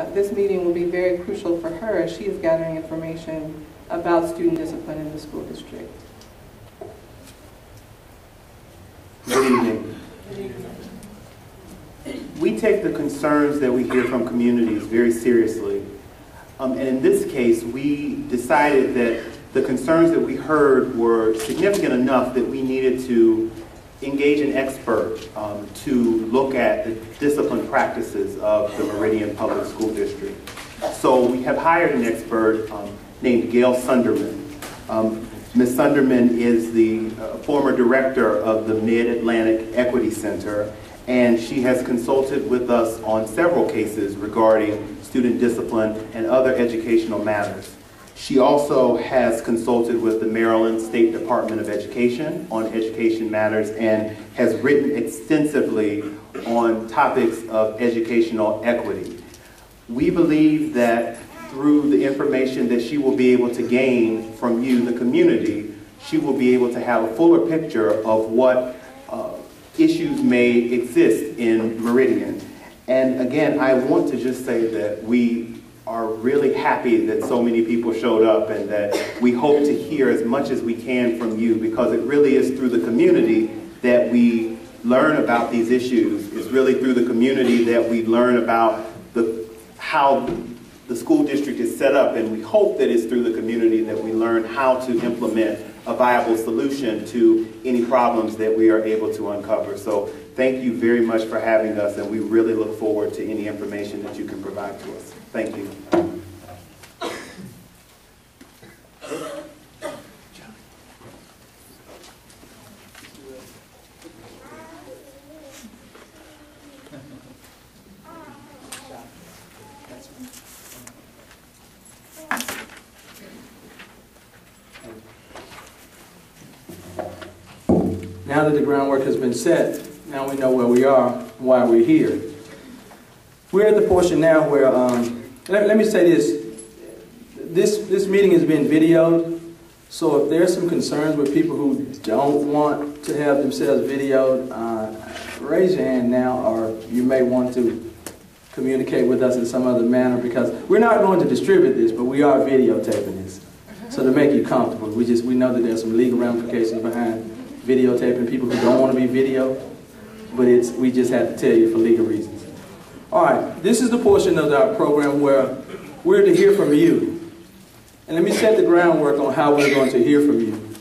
this meeting will be very crucial for her as she is gathering information about student discipline in the school district. Good evening. We take the concerns that we hear from communities very seriously. And in this case, we decided that the concerns that we heard were significant enough that we needed to engage an expert to look at the discipline practices of the Meridian Public School District. So we have hired an expert named Gail Sunderman. Ms. Sunderman is the former director of the Mid-Atlantic Equity Center, and she has consulted with us on several cases regarding student discipline and other educational matters. She also has consulted with the Maryland State Department of Education on education matters and has written extensively on topics of educational equity. We believe that through the information that she will be able to gain from you, the community, she will be able to have a fuller picture of what issues may exist in Meridian. And again, I want to just say that we are really happy that so many people showed up and that we hope to hear as much as we can from you, because it really is through the community that we learn about these issues. It's really through the community that we learn about how the school district is set up, and we hope that it's through the community that we learn how to implement a viable solution to any problems that we are able to uncover. So thank you very much for having us, and we really look forward to any information that you can provide to us. Thank you. Now that the groundwork has been set, now we know where we are, why we're here. We're at the portion now where, let me say this meeting has been videoed, so if there's some concerns with people who don't want to have themselves videoed, raise your hand now, or you may want to communicate with us in some other manner, because we're not going to distribute this, but we are videotaping this. So to make you comfortable, we know that there's some legal ramifications behind videotaping people who don't want to be videoed, but we just have to tell you for legal reasons. All right, this is the portion of our program where we're to hear from you. And let me set the groundwork on how we're going to hear from you.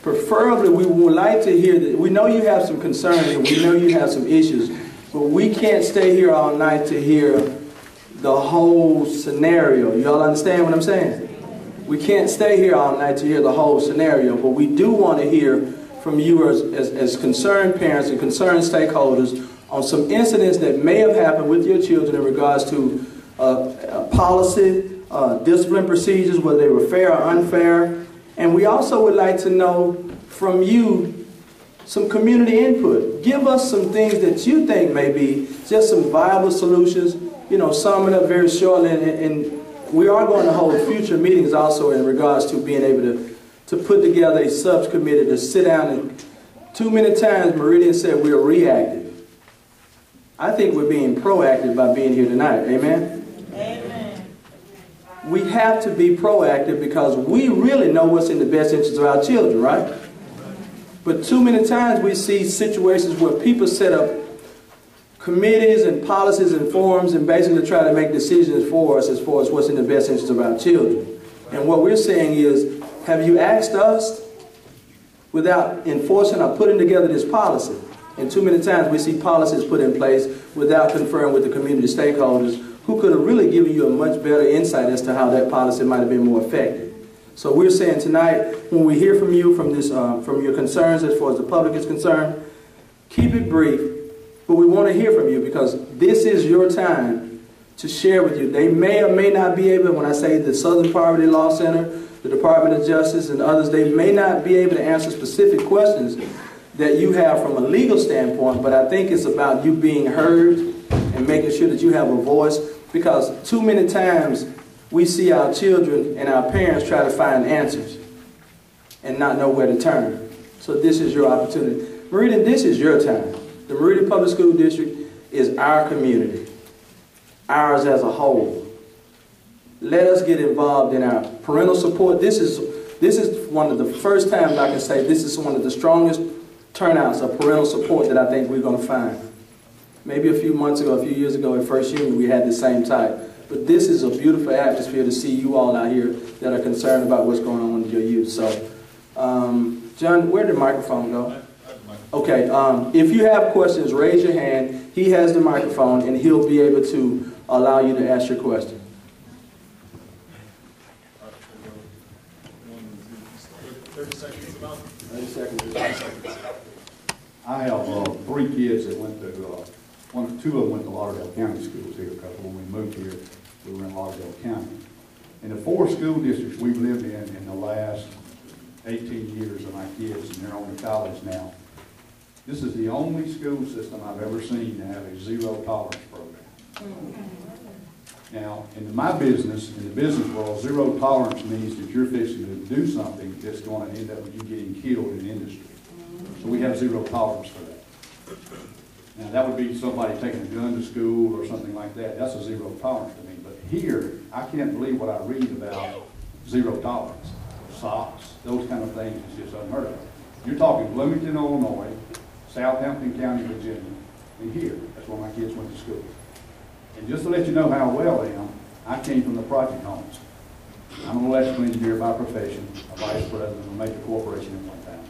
Preferably, we would like to hear that. We know you have some concerns and we know you have some issues, but we can't stay here all night to hear the whole scenario. You all understand what I'm saying? We can't stay here all night to hear the whole scenario, but we do want to hear from you as concerned parents and concerned stakeholders on some incidents that may have happened with your children in regards to policy, discipline procedures, whether they were fair or unfair. And we also would like to know from you some community input. Give us some things that you think may be just some viable solutions. You know, sum it up very shortly. And we are going to hold future meetings also in regards to being able to put together a subcommittee to sit down. And too many times Meridian said we're reactive. I think we're being proactive by being here tonight. Amen? Amen. We have to be proactive because we really know what's in the best interest of our children, right? But too many times we see situations where people set up committees and policies and forums and basically try to make decisions for us as far as what's in the best interest of our children. And what we're saying is, have you asked us without enforcing or putting together this policy? And too many times we see policies put in place without conferring with the community stakeholders who could have really given you a much better insight as to how that policy might have been more effective. So we're saying tonight, when we hear from you, from your concerns as far as the public is concerned, keep it brief, but we want to hear from you because this is your time to share with you. They may or may not be able, when I say the Southern Poverty Law Center, the Department of Justice and others, they may not be able to answer specific questions that you have from a legal standpoint, but I think it's about you being heard and making sure that you have a voice, because too many times we see our children and our parents try to find answers and not know where to turn. So this is your opportunity. Meridian, this is your time. The Meridian Public School District is our community. ours as a whole. Let us get involved in our parental support. This is one of the first times I can say this is one of the strongest turnouts of parental support that I think we're going to find. Maybe a few months ago, a few years ago at First Union, we had the same type. But this is a beautiful atmosphere to see you all out here that are concerned about what's going on with your youth. So, John, where did the microphone go? Okay, if you have questions, raise your hand. He has the microphone, and he'll be able to allow you to ask your question. 30 seconds about. 30 seconds. I have 3 kids that went to, two of them went to Lauderdale County schools here. A couple when we moved here, we were in Lauderdale County. In the 4 school districts we've lived in the last 18 years of my kids, and they're on to college now, this is the only school system I've ever seen to have a zero tolerance program. Now, in my business, in the business world, zero tolerance means that you're fixing to do something that's going to end up with you getting killed in the industry. So we have zero tolerance for that. Now, that would be somebody taking a gun to school or something like that. That's a zero tolerance to me. But here, I can't believe what I read about zero tolerance. Socks, those kind of things is just unheard of. You're talking Bloomington, Illinois, Southampton County, Virginia, and here. That's where my kids went to school. And just to let you know how well I am, I came from the project homes. I'm an electrical engineer by profession, a vice president of a major corporation at one time.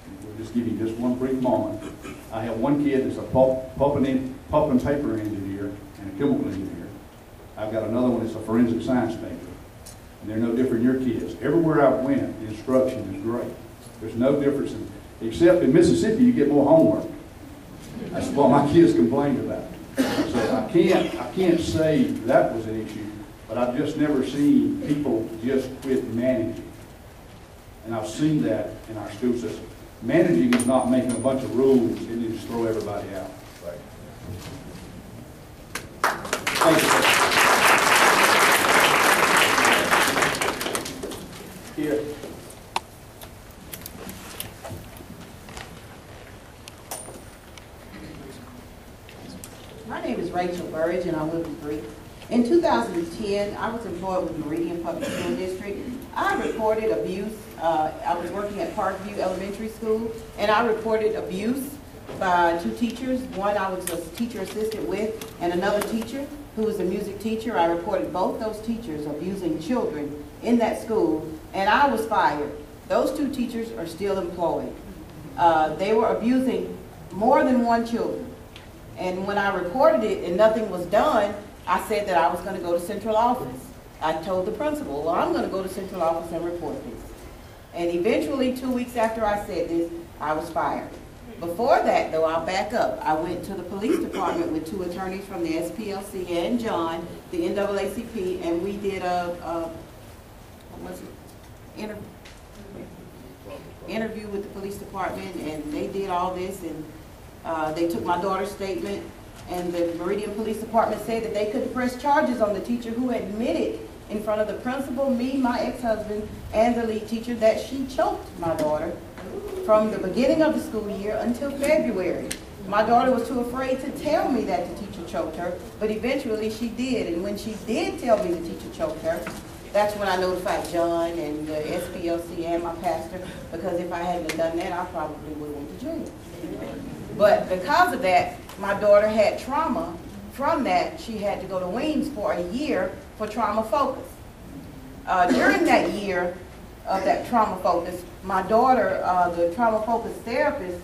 And we'll just give you just one brief moment. I have one kid that's a pulp and paper engineer and a chemical engineer. I've got another one that's a forensic science major. And they're no different than your kids. Everywhere I went, the instruction is great. There's no difference, except in Mississippi, you get more homework. That's what my kids complained about. So I can't say that was an issue, but I've just never seen people just quit managing. And I've seen that in our school system. Managing is not making a bunch of rules and then just throw everybody out. Right. Thank you. Here. My name is Rachel Burridge, and I live in Greek. In 2010, I was employed with Meridian Public School District. I reported abuse. I was working at Parkview Elementary School, and I reported abuse by 2 teachers. One I was a teacher assistant with, and another teacher who was a music teacher. I reported both those teachers abusing children in that school, and I was fired. Those 2 teachers are still employed. They were abusing more than 1 child. And when I reported it and nothing was done, I said that I was going to go to central office. I told the principal, well, I'm going to go to central office and report this. And eventually, 2 weeks after I said this, I was fired. Before that, though, I'll back up. I went to the police department with 2 attorneys from the SPLC and John, the NAACP, and we did interview with the police department, and they did all this, and they took my daughter's statement, and the Meridian Police Department said that they couldn't press charges on the teacher who admitted in front of the principal, me, my ex-husband, and the lead teacher that she choked my daughter from the beginning of the school year until February. My daughter was too afraid to tell me that the teacher choked her, but eventually she did. And when she did tell me the teacher choked her, that's when I notified John and the SPLC and my pastor, because if I hadn't done that, I probably would have went to jail. But because of that, my daughter had trauma. From that, she had to go to Weems for a year for trauma focus. During that year of that trauma focus, my daughter, the trauma focus therapist,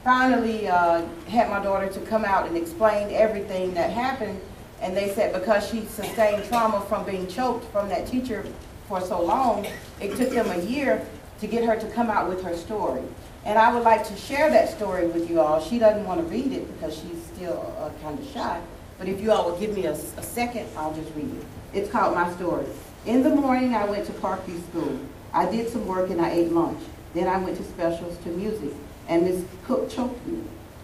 finally had my daughter to come out and explain everything that happened. And they said because she sustained trauma from being choked from that teacher for so long, it took them a year to get her to come out with her story. And I would like to share that story with you all. She doesn't want to read it because she's still kind of shy. But if you all will give me a second, I'll just read it. It's called My Story. In the morning, I went to Parkview School. I did some work and I ate lunch. Then I went to specials to music, and Miss Cook choked me.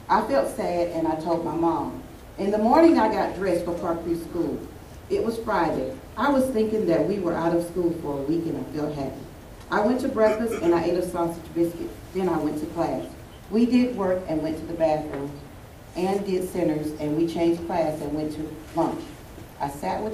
I felt sad and I told my mom. In the morning, I got dressed for Parkview School. It was Friday. I was thinking that we were out of school for a week and I felt happy. I went to breakfast and I ate a sausage biscuit. Then I went to class. We did work and went to the bathroom and did centers, and we changed class and went to lunch. I sat with